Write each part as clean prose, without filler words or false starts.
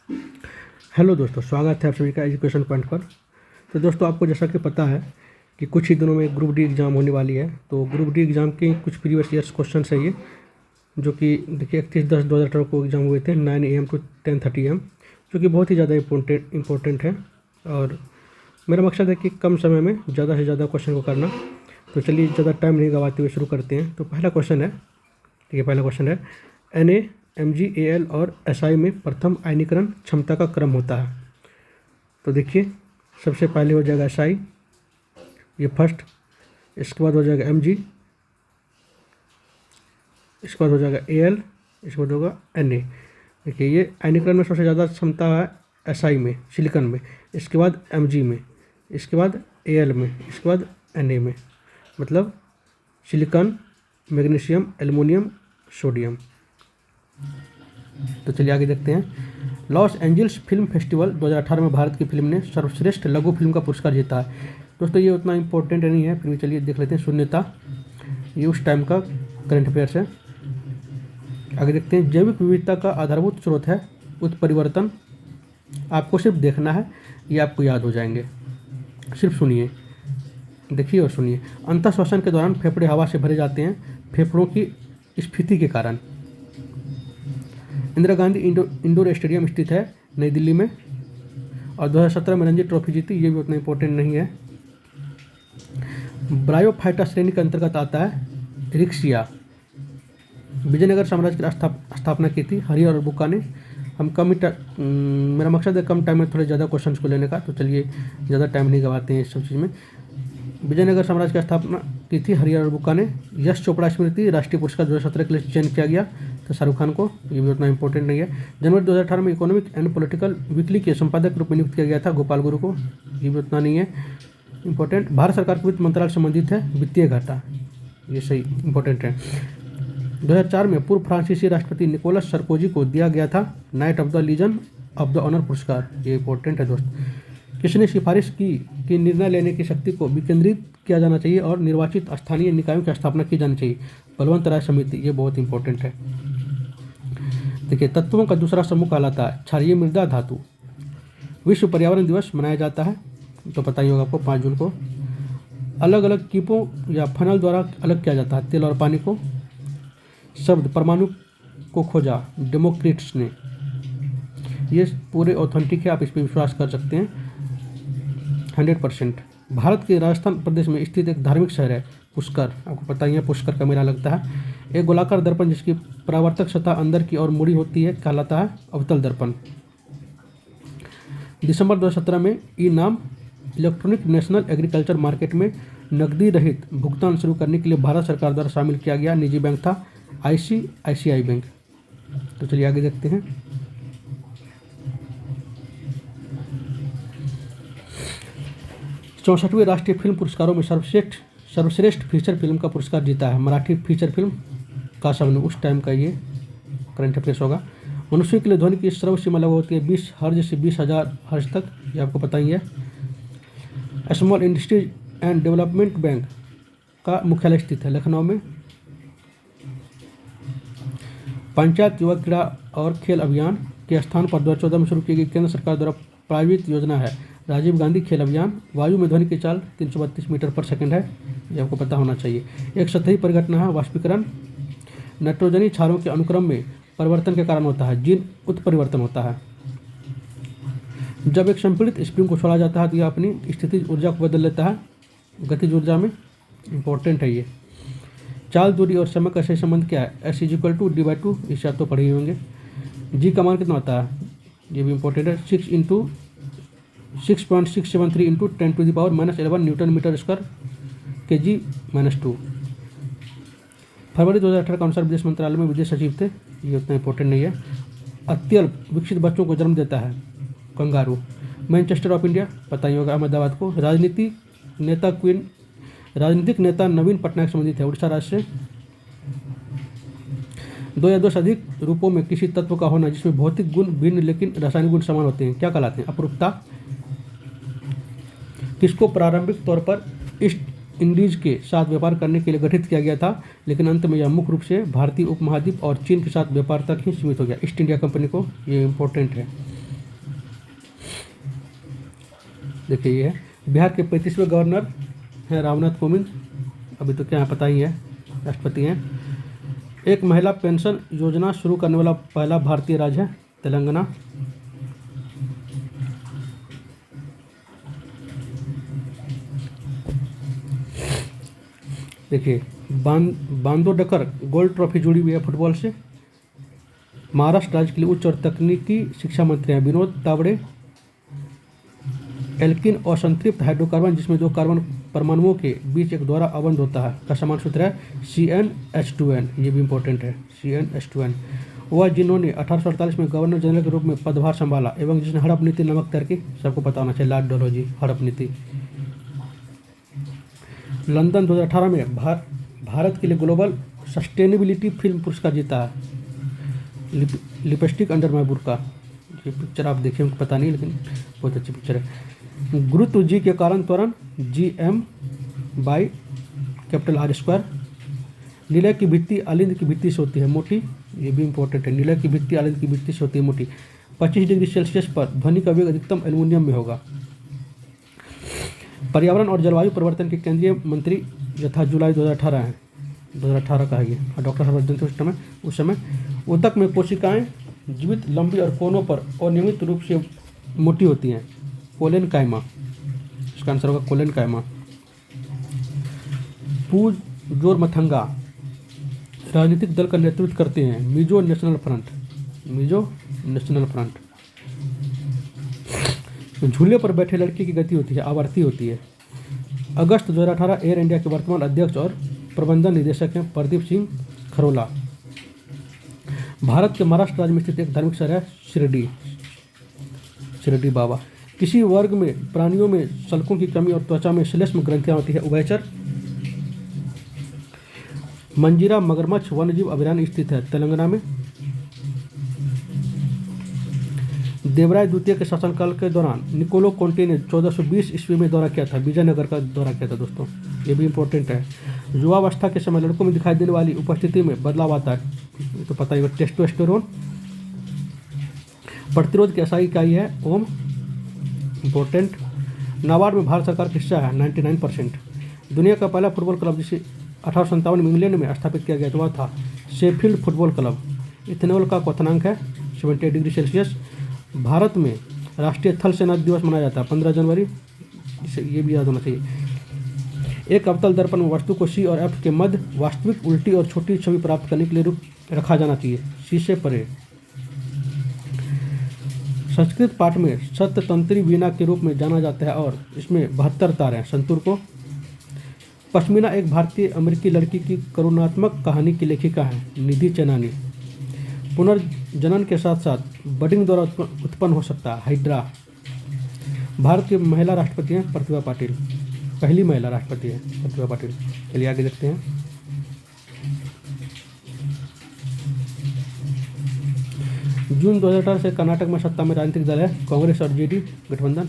Hello दोस्तों, स्वागत है आप सभी का एजुकेशन पॉइंट पर। तो दोस्तों, आपको जैसा कि पता है कि कुछ ही दिनों में ग्रुप डी एग्ज़ाम होने वाली है। तो ग्रुप डी एग्ज़ाम के कुछ प्रीवियस ईयर्स क्वेश्चन है ये, जो कि देखिए 31/10/2018 को एग्ज़ाम हुए थे 9 AM to 10:30 AM, जो कि बहुत ही ज़्यादा इम्पोर्टेंट है। और मेरा मकसद है कि कम समय में ज़्यादा से ज़्यादा क्वेश्चन को करना। तो चलिए ज़्यादा टाइम नहीं गवाते हुए शुरू करते हैं। तो पहला क्वेश्चन है, ठीक है, पहला क्वेश्चन है Na, MgAl और Si में प्रथम आयनीकरण क्षमता का क्रम होता है। तो देखिए, सबसे पहले हो जाएगा Si, ये फर्स्ट। इसके बाद हो जाएगा Mg, इसके बाद हो जाएगा Al, इसके बाद होगा Na। देखिए, ये आयनीकरण में सबसे ज़्यादा क्षमता है Si में, सिलिकॉन में, इसके बाद Mg में, इसके बाद Al में, इसके बाद Na में। मतलब सिलिकॉन, मैग्नीशियम, एल्युमिनियम, सोडियम। तो चलिए आगे देखते हैं। लॉस एंजल्स फिल्म फेस्टिवल 2018 में भारत की फिल्म ने सर्वश्रेष्ठ लघु फिल्म का पुरस्कार जीता है। दोस्तों, ये उतना इम्पोर्टेंट नहीं है, फिर भी चलिए देख लेते हैं। शून्यता, ये उस टाइम का करंट अफेयर्स है। आगे देखते हैं। जैविक विविधता का आधारभूत स्रोत है उत्परिवर्तन। आपको सिर्फ देखना है, ये आपको याद हो जाएंगे। सिर्फ सुनिए, देखिए और सुनिए। अंतः श्वसन के दौरान फेफड़े हवा से भरे जाते हैं फेफड़ों की स्फीति के कारण। इंदिरा गांधी इंडोर स्टेडियम स्थित है नई दिल्ली में, और 2017 में रणजी ट्रॉफी जीती। ये भी उतना इम्पोर्टेंट नहीं है। ब्रायोफाइटा श्रेणी के अंतर्गत आता है रिक्सिया। विजयनगर साम्राज्य की स्थापना की थी हरि और बुक्का ने। हम मेरा मकसद है कम टाइम में थोड़े ज़्यादा क्वेश्चंस को लेने का। तो चलिए ज़्यादा टाइम नहीं गवाते हैं इस सब चीज़ में। विजयनगर साम्राज्य की स्थापना की थी हरि और बुक्का ने। यश चोपड़ा स्मृति राष्ट्रीय पुरस्कार 2017 के लिए चयन किया गया तो शाहरुख खान को। ये भी उतना इंपॉर्टेंट नहीं है। जनवरी 2018 में इकोनॉमिक एंड पॉलिटिकल वीकली के संपादक रूप में नियुक्त किया गया था गोपाल गुरु को। ये भी उतना नहीं है इंपॉर्टेंट। भारत सरकार के वित्त मंत्रालय से संबंधित है वित्तीय घाटा, ये सही इंपॉर्टेंट है। 2004 में पूर्व फ्रांसीसी राष्ट्रपति निकोलस सरकोजी को दिया गया था knight of the legion of the honour पुरस्कार। ये इंपॉर्टेंट है दोस्त। किसने सिफारिश की कि निर्णय लेने की शक्ति को विकेंद्रित किया जाना चाहिए और निर्वाचित स्थानीय निकायों की स्थापना की जानी चाहिए? बलवंत राय समिति। ये बहुत इंपॉर्टेंट है। देखिए, तत्वों का दूसरा समूह कहलाता है क्षारीय मृदा धातु। विश्व पर्यावरण दिवस मनाया जाता है, तो पता ही होगा आपको, 5 जून को। अलग अलग कीपों या फनल द्वारा अलग किया जाता है तेल और पानी को। शब्द परमाणु को खोजा डेमोक्रिट्स ने। ये पूरे ऑथेंटिक है, आप इस पर विश्वास कर सकते हैं 100%। भारत के राजस्थान प्रदेश में स्थित एक धार्मिक शहर है पुष्कर। आपको पता ही है, पुष्कर का मेला लगता है। एक गोलाकार दर्पण जिसकी परावर्तक सतह अंदर की ओर मुड़ी होती है कहलाता है अवतल दर्पण। दिसंबर 2017 में ई नाम इलेक्ट्रॉनिक नेशनल एग्रीकल्चर मार्केट में नकदी रहित भुगतान शुरू करने के लिए भारत सरकार द्वारा शामिल किया गया निजी बैंक था ICICI बैंक। तो चलिए आगे देखते हैं। चौंसठवें राष्ट्रीय फिल्म पुरस्कारों में सर्वश्रेष्ठ फीचर फिल्म का पुरस्कार जीता है मराठी फीचर फिल्म कासवने। उस टाइम का ये करंट अफेयर्स होगा। मनुष्य के लिए ध्वनि की श्रव्य सीमा लगभग होती है 20 हर्ज से 20,000 हर्ज तक, ये आपको पता ही है। Small industries and development bank का मुख्यालय स्थित है लखनऊ में। पंचायत युवा क्रीड़ा और खेल अभियान के स्थान पर 2014 में शुरू की गई केंद्र सरकार द्वारा प्रायोजित योजना है राजीव गांधी खेल अभियान। वायु में ध्वनि की चाल 332 मीटर पर सेकंड है, ये आपको पता होना चाहिए। एक सतही परिघटना है वाष्पीकरण। नाइट्रोजनी क्षारों के अनुक्रम में परिवर्तन के कारण होता है जीन उत्परिवर्तन होता है। जब एक संपीड़ित स्प्रिंग को छोड़ा जाता है तो यह अपनी स्थितिज ऊर्जा को बदल लेता है गतिज ऊर्जा में। इंपॉर्टेंट है ये। चाल, दूरी और समय का सही संबंध क्या है? S = D/2। इसे आप तो पढ़े ही होंगे। जी का मान कितना होता है? ये भी इंपॉर्टेंट है। 6.673 × 10⁻⁻11 न्यूटन मीटर स्क्वायर kg-2। फरवरी 2018 के अनुसार विदेश मंत्रालय में विदेश सचिव थे। ये उतना इंपॉर्टेंट नहीं है। अत्यल्प विकसित बच्चों को जन्म देता है कंगारू। मैनचेस्टर ऑफ इंडिया, पता ही होगा, अहमदाबाद को। राजनीतिक नेता नवीन पटनायक संबंधित है उड़ीसा राज्य से। 2 या 2 से अधिक रूपों में किसी तत्व का होना जिसमें भौतिक गुण भिन्न लेकिन रासायनिक गुण समान होते हैं क्या कहलाते हैं? अपरूपता। किसको प्रारंभिक तौर पर ईस्ट इंडीज के साथ व्यापार करने के लिए गठित किया गया था, लेकिन अंत में यह मुख्य रूप से भारतीय उपमहाद्वीप और चीन के साथ व्यापार तक ही सीमित हो गया? ईस्ट इंडिया कंपनी को। ये इंपॉर्टेंट है। देखिए ये है बिहार के 35वें गवर्नर हैं रामनाथ कोविंद, अभी तो क्या पता ही है, राष्ट्रपति हैं। एक महिला पेंशन योजना शुरू करने वाला पहला भारतीय राज्य है तेलंगाना। देखिए बांदोडकर गोल्ड ट्रॉफी जुड़ी हुई है फुटबॉल से। महाराष्ट्र राज्य के लिए उच्च और तकनीकी शिक्षा मंत्री हैं विनोद तावड़े। एल्किन और संतृप्त हाइड्रोकार्बन जिसमें दो कार्बन परमाणुओं के बीच एक द्वारा अबंध होता है का समान सूत्र है CnH2n, ये भी इंपॉर्टेंट है CnH2n। वह जिन्होंने 1848 में गवर्नर जनरल के रूप में पदभार संभाला एवं जिसने हड़प नीति नामक तैयार की, सबको पता होना चाहिए, लॉर्ड डलहौजी, हड़प नीति। लंदन 2018 में भारत के लिए ग्लोबल सस्टेनेबिलिटी फिल्म पुरस्कार जीता है लिपस्टिक अंडर माई बुर्का। ये पिक्चर आप देखिए, उनको पता नहीं लेकिन बहुत अच्छी पिक्चर है। गुरुत्व जी के कारण त्वरण Gm/R²। नीलय की भित्ति अलिंद की भित्ति से होती है मोटी, ये भी इंपॉर्टेंट है। नीलय की भित्ति अलिंद की भित्ति से होती है मोटी। 25 डिग्री सेल्सियस पर ध्वनि का वेग अधिकतम एल्युमिनियम में होगा। पर्यावरण और जलवायु परिवर्तन के केंद्रीय मंत्री यथा जुलाई 2018 है, 2018 का है ये, डॉक्टर हर्षवर्धन थे उस समय। ऊतक में कोशिकाएं जीवित, लंबी और कोनों पर अनियमित रूप से मोटी होती हैं, कोलेन कायमा, इसका आंसर होगा कोलेन कायमा। पूज जोर मथंगा राजनीतिक दल का नेतृत्व करते हैं मिजो नेशनल फ्रंट। झूले पर बैठे लड़के की गति होती है आवर्ती होती है। अगस्त 2018 एयर इंडिया के वर्तमान अध्यक्ष और प्रबंधन निदेशक हैं प्रदीप सिंह खरोला। भारत के महाराष्ट्र राज्य में स्थित एक धार्मिक शहर है शिरडी बाबा। किसी वर्ग में प्राणियों में शल्कों की कमी और त्वचा में श्लेष्म ग्रंथियां होती है उभयचर। मंजीरा मगरमच्छ वन्यजीव अभयारण्य स्थित है तेलंगाना में। देवराय द्वितीय के शासनकाल के दौरान निकोलो कोंटे ने 1420 ईस्वी में दौरा किया था, विजयनगर का दौरा किया था दोस्तों, ये भी इंपॉर्टेंट है। युवावस्था के समय लड़कों में दिखाई देने वाली उपस्थिति में बदलाव आता है, तो पता ही, टेस्टोस्टेरोन। प्रतिरोध की असाई इकाई है ओम, इंपॉर्टेंट। नाबार्ड में भारत सरकार का हिस्सा है 99%। दुनिया का पहला फुटबॉल क्लब जिसे 1857 में इंग्लैंड में स्थापित किया गया था वह था शेफील्ड फुटबॉल क्लब। इथेनॉल का क्वथनांक है 78 डिग्री सेल्सियस। भारत में राष्ट्रीय थल सेना दिवस मनाया जाता है 15 जनवरी, इसे ये भी याद होना चाहिए। एक अवतल दर्पण में वस्तु को C और F के मध्य वास्तविक उल्टी और छोटी छवि प्राप्त करने के लिए रखा जाना चाहिए, C से परे। संस्कृत पाठ में सप्ततंत्री वीणा के रूप में जाना जाता है और इसमें 72 तार हैं संतूर को। पश्मीना एक भारतीय अमेरिकी लड़की की करुणात्मक कहानी की लेखिका है निधि चैनानी। पुनर्जनन के साथ साथ बडिंग द्वारा उत्पन्न हो सकता है हाइड्रा। भारत की महिला राष्ट्रपति हैं प्रतिभा पाटिल, पहली महिला राष्ट्रपति है प्रतिभा पाटिल। चलिए आगे देखते हैं। जून 2018 से कर्नाटक में सत्ता में राजनीतिक दल है कांग्रेस और जेडी गठबंधन।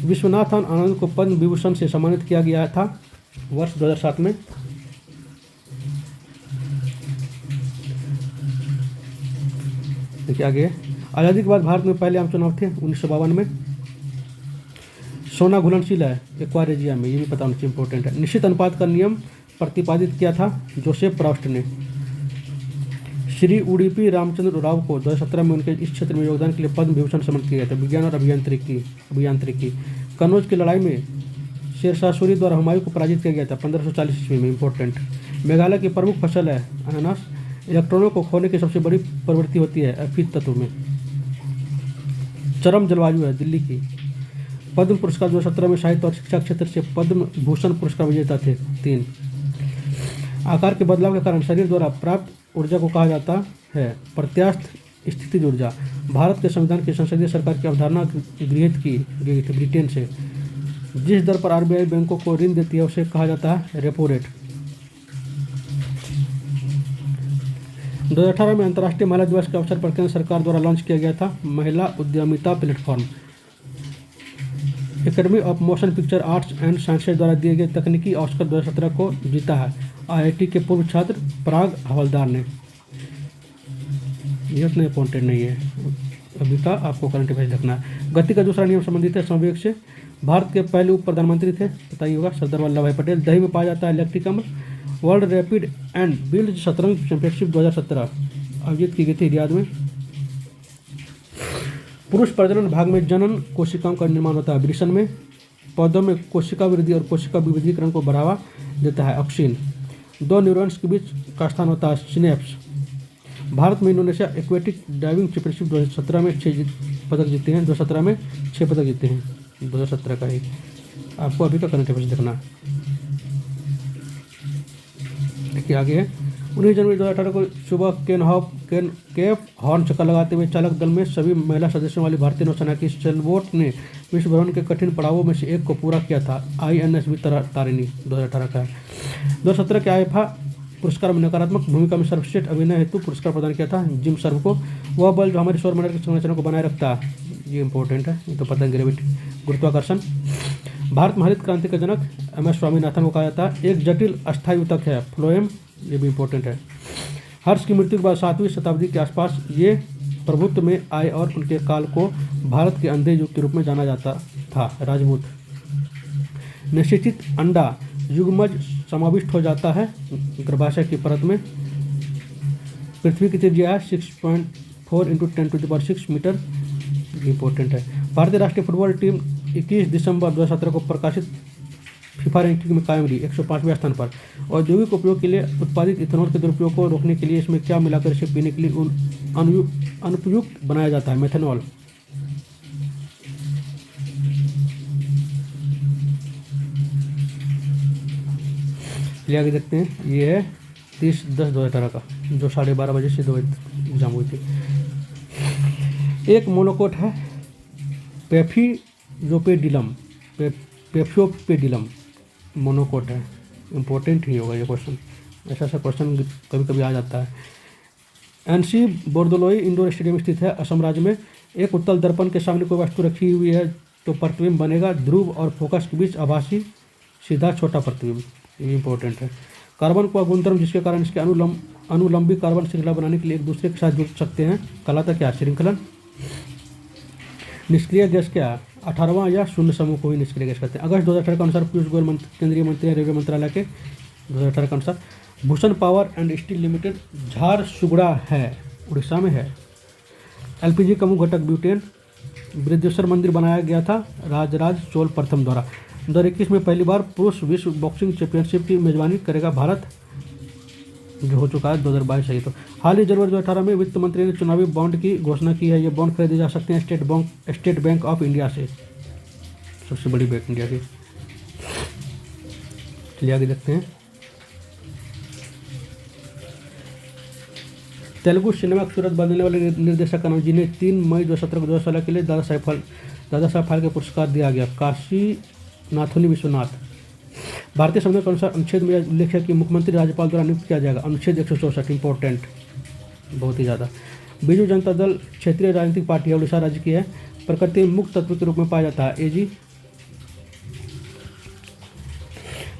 विश्वनाथन आनंद को पद्म विभूषण से सम्मानित किया गया था वर्ष 2007 में। देखिए आगे, आज़ादी के बाद भारत में पहले आम चुनाव थे 1952 में। सोना घुलनशील है एक्वारेजिया में, ये भी पता होना चाहिए, इंपॉर्टेंट है। निश्चित अनुपात का नियम प्रतिपादित किया था जोसेफ प्रॉस्ट ने। श्री उडुपी रामचंद्र राव को 2017 में उनके इस क्षेत्र में योगदान के लिए पद्म विभूषण सम्मानित किया गया था, विज्ञान और अभियांत्रिकी। कन्नौज की लड़ाई में शेरशाह सूरी द्वारा हुमायूं को पराजित किया गया था 1540 ईस्वी में, इंपॉर्टेंट। मेघालय की प्रमुख फसल है अनानास। इलेक्ट्रॉनों को खोने की सबसे बड़ी प्रवृत्ति होती है अफीत तत्व में। चरम जलवायु है दिल्ली की। पद्म पुरस्कार 2017 में साहित्य और शिक्षा क्षेत्र से पद्म भूषण पुरस्कार विजेता थे 3। आकार के बदलाव के कारण शरीर द्वारा प्राप्त ऊर्जा को कहा जाता है प्रत्यास्थ स्थितिज ऊर्जा। भारत के संविधान की संसदीय सरकार की अवधारणा गृहीत की गई थी ब्रिटेन से। जिस दर पर आरबीआई बैंकों को ऋण देती है उसे कहा जाता है रेपो रेट। 2018 में अंतर्राष्ट्रीय महिला दिवस के अवसर पर केंद्र सरकार द्वारा लॉन्च किया गया था महिला उद्यमिता platform. Academy of motion picture arts and sciences द्वारा दिए गए तकनीकी ऑस्कर 2017 को जीता है आईआईटी के पूर्व छात्र पराग हवलदार ने। ये उतना इंपॉर्टेंट नहीं है, अभी का आपको करंट अफेयर्स देखना है। गति का दूसरा नियम संबंधित है संवेग से। भारत के पहले उप प्रधानमंत्री थे, पता ही होगा, सरदार वल्लभ भाई पटेल। दही में पाया जाता है लैक्टिक अम्ल। वर्ल्ड रैपिड एंड बिल्ड शतरंज चैंपियनशिप 2017 आयोजित की गई थी रियाद में। पुरुष प्रजनन भाग में जनन कोशिकाओं का निर्माण होता है वृषण में। पौधों में कोशिका वृद्धि और कोशिका विविधीकरण को बढ़ावा देता है ऑक्सीन। दो न्यूरॉन्स के बीच का स्थान होता है सिनेप्स। भारत में इंडोनेशिया एक्वेटिक डाइविंग चैंपियनशिप 2017 में 6 पदक जीते हैं। 2017 में 6 पदक जीते हैं, 2017 का ही। आपको अभी का करंट अफेयर्स देखना है। देखिए आगे है। 19 जनवरी 2018 को सुबह केप हॉर्न चक्कर लगाते हुए चालक दल में सभी महिला सदस्यों वाली भारतीय नौसेना की सेलबोट ने विश्व भ्रमण के कठिन पड़ावों में से एक को पूरा किया था। INSV तारिणी 2018 का है। 2017 के आईफा पुरस्कार में नकारात्मक भूमिका में सर्वश्रेष्ठ अभिनय हेतु पुरस्कार प्रदान किया था जिम सर्व को। वह बल जो हमारे सौरमंडल की संरचना को बनाए रखता है, ये इंपॉर्टेंट है, ये तो पता है, ग्रेविटी, गुरुत्वाकर्षण। भारत में हरित क्रांति का जनक MS स्वामीनाथन को कहा जाता है। एक जटिल अस्थायी ऊतक है फ्लोएम, ये भी इंपॉर्टेंट है। हर्ष की मृत्यु के बाद 7वीं शताब्दी के आसपास ये प्रभुत्व में आए और उनके काल को भारत के अंधे युग के रूप में जाना जाता था। राजपूत। निश्चित अंडा युग्मज समाविष्ट हो जाता है गर्भाशय की परत में। पृथ्वी की त्रिज्या है 6.4 × 10⁶ मीटर, इंपॉर्टेंट है। भारतीय राष्ट्रीय फुटबॉल टीम 21 दिसंबर 2017 को प्रकाशित फीफा रैंकिंग में कायम रही 105वें स्थान पर। औद्योगिक उपयोग के लिए उत्पादित इथेनॉल के दुरुपयोग को रोकने के लिए इसमें क्या मिलाकर इसे पीने के लिए अनुपयुक्त बनाया जाता है? मेथनॉल। चलिए आगे देखते हैं। ये है 30/10/2018 का, जो 12:30 बजे से 2 एग्जाम हुई थी। एक मोनोकोट है पेफियोपेडिलम मोनोकोट है। इंपॉर्टेंट ही होगा ये क्वेश्चन, ऐसा क्वेश्चन कभी कभी आ जाता है। NC बोर्दोलोई इंडोर स्टेडियम स्थित है असम राज्य में। एक उत्तल दर्पण के सामने कोई वस्तु रखी हुई है तो प्रतिबिंब बनेगा। ध्रुव और फोकस के बीच आभासी सीधा छोटा प्रतिबिंब, ये इंपॉर्टेंट है। कार्बन का गुणधर्म जिसके कारण इसके अनुलंबी कार्बन श्रृंखला बनाने के लिए एक दूसरे के साथ जुड़ सकते हैं कहलाता क्या? श्रृंखलन। निष्क्रिय गैस क्या है? 18वां या शून्य समूह को ही निष्क्रिय गैस कहते हैं। अगस्त 2018 के अनुसार पीयूष गोयल केंद्रीय मंत्री रेलवे मंत्रालय के 2018 के अनुसार। Bhushan power and steel limited Jharsuguda है, उड़ीसा में है। LPG का मुख्य घटक ब्यूटेन। बृहदेश्वर मंदिर बनाया गया था राजराज चोल प्रथम द्वारा। 2021 में पहली बार पुरुष विश्व बॉक्सिंग चैंपियनशिप की मेजबानी करेगा भारत, जो हो चुका है 2022 है। तो हाल ही जनवरी 2018 में वित्त मंत्री ने चुनावी बॉन्ड की घोषणा की है। ये बॉन्ड खरीदे जा सकते हैं स्टेट बैंक ऑफ इंडिया से, सबसे बड़ी बैंक इंडिया की। चलिए आगे देखते हैं। तेलुगु सिनेमा की सूरत बदलने वाले निर्देशक का नाम, जिन्हें 3 मई 2017 के लिए दादा साहब फाल्के पुरस्कार दिया गया, काशी नाथुनी विश्वनाथ। भारतीय संविधान के अनुसार अनुच्छेद में उल्लेख है कि मुख्यमंत्री राज्यपाल द्वारा नियुक्त किया जाएगा। अनुच्छेद 164, इंपॉर्टेंट, बहुत ही ज़्यादा। बीजू जनता दल क्षेत्रीय राजनीतिक पार्टी है, उड़ीसा राज्य की है। प्रकृति में मुक्त तत्व के रूप में पाया जाता है AG।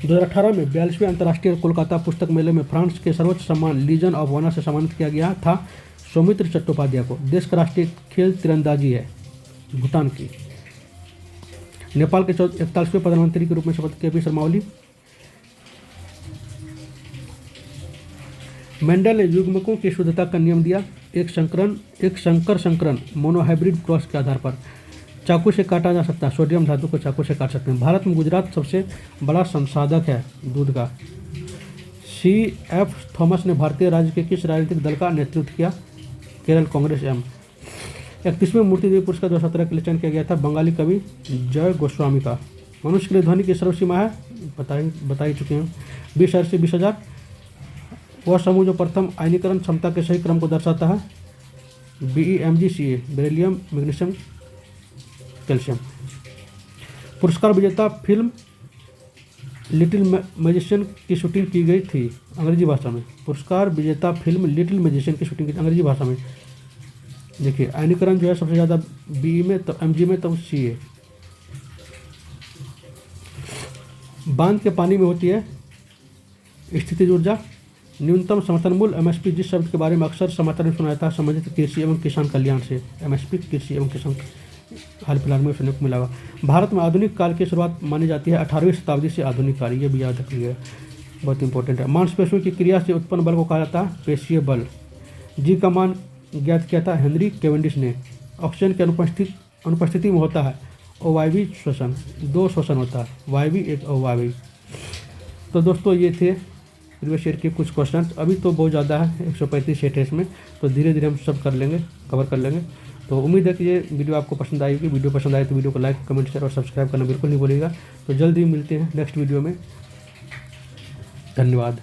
2018 में 42वें अंतर्राष्ट्रीय कोलकाता पुस्तक मेले में फ्रांस के सर्वोच्च सम्मान लीजन ऑफ ऑनर से सम्मानित किया गया था सौमित्र चट्टोपाध्याय को। देश का राष्ट्रीय खेल तीरंदाजी है, भूटान की। नेपाल के 41वें प्रधानमंत्री के रूप में शपथ KP शर्मा ओली। मेंडल ने युग्मकों की शुद्धता का नियम दिया। एक संकर संकरण मोनोहाइब्रिड क्रॉस के आधार पर चाकू से काटा जा सकता है। सोडियम धातु को चाकू से काट सकते हैं। भारत में गुजरात सबसे बड़ा संसाधक है दूध का। CF थॉमस ने भारतीय राज्य के किस राजनीतिक दल का नेतृत्व किया? केरल कांग्रेस M। 31वें मूर्ति देवी पुरस्कार 2017 के लिए चयन किया गया था बंगाली कवि जय गोस्वामी का। मनुष्य के लिए ध्वनि की सर्वसीमा है, बता ही चुके हैं, 20,000 से 20,000। वह समूह जो प्रथम आयनीकरण क्षमता के सही क्रम को दर्शाता है BeMgCa, बेरिलियम, मैग्नीशियम, कैल्शियम। पुरस्कार विजेता फिल्म लिटिल मैजिशियन की शूटिंग की गई थी अंग्रेजी भाषा में। पुरस्कार विजेता फिल्म लिटिल मैजिशियन की शूटिंग की अंग्रेजी भाषा में। देखिए आयनीकरण जो है सबसे ज़्यादा BE में, तो Mg में, तो Ca। बांध के पानी में होती है स्थितिज ऊर्जा। न्यूनतम समर्थन मूल्य एमएसपी, जिस शब्द के बारे में अक्सर समाचार में सुना जाता है, संबंधित कृषि एवं किसान कल्याण से। एमएसपी कृषि एवं किसान, हाल फिलहाल में सुनने को मिला हुआ। भारत में आधुनिक काल की शुरुआत मानी जाती है 18वीं शताब्दी से। आधुनिक काल, ये भी याद रखिए, बहुत इंपॉर्टेंट है। मांसपेशियों की क्रिया से उत्पन्न बल को कहा जाता है पेशीय बल। जी का मान ज्ञात किया था हेनरी कैवेंडिश ने। ऑक्सीजन की अनुपस्थिति में होता है अवायवीय श्वसन, 2 श्वसन होता है, वायवीय एक अवायवीय। तो दोस्तों ये थे प्रीवियस ईयर के कुछ क्वेश्चन। अभी तो बहुत ज़्यादा है, 135 सेट है इसमें, तो धीरे धीरे हम सब कर लेंगे, कवर कर लेंगे। तो उम्मीद है कि ये वीडियो आपको पसंद आएगी। वीडियो पसंद आए तो वीडियो को लाइक, कमेंट, शेयर और सब्सक्राइब करना बिल्कुल नहीं भूलिएगा। तो जल्दी मिलते हैं नेक्स्ट वीडियो में। धन्यवाद।